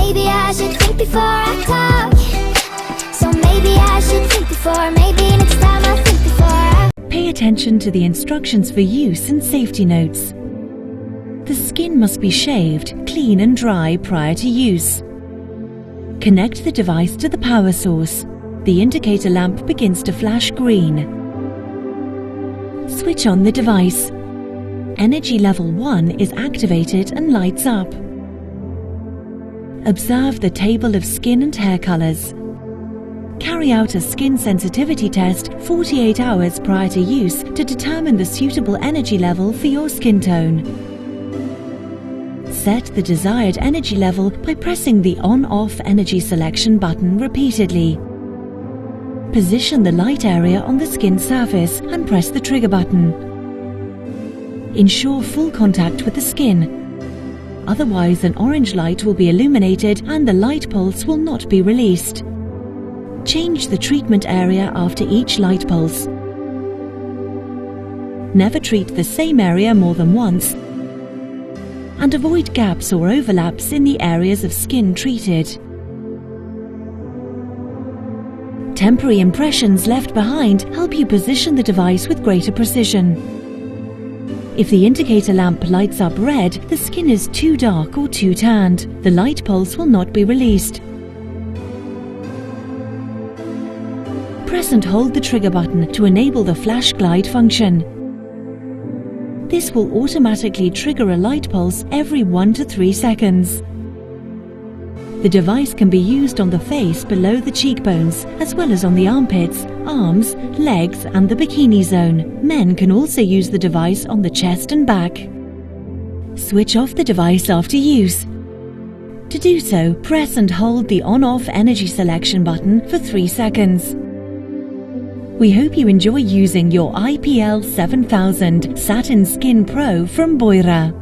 maybe I should think before I talk. So maybe I should think before, maybe next time I'll think before I... Pay attention to the instructions for use and safety notes. The skin must be shaved, clean and dry prior to use. Connect the device to the power source. The indicator lamp begins to flash green. Switch on the device. Energy level 1 is activated and lights up. Observe the table of skin and hair colors. Carry out a skin sensitivity test 48 hours prior to use to determine the suitable energy level for your skin tone. Set the desired energy level by pressing the on-off energy selection button repeatedly. Position the light area on the skin surface and press the trigger button. Ensure full contact with the skin. Otherwise, an orange light will be illuminated and the light pulse will not be released. Change the treatment area after each light pulse. Never treat the same area more than once, and avoid gaps or overlaps in the areas of skin treated. Temporary impressions left behind help you position the device with greater precision. If the indicator lamp lights up red, the skin is too dark or too tanned. The light pulse will not be released. Press and hold the trigger button to enable the flash glide function. This will automatically trigger a light pulse every 1 to 3 seconds. The device can be used on the face below the cheekbones, as well as on the armpits, arms, legs and the bikini zone. Men can also use the device on the chest and back. Switch off the device after use. To do so, press and hold the on-off energy selection button for 3 seconds. We hope you enjoy using your IPL 7000 Satin Skin Pro from Beurer.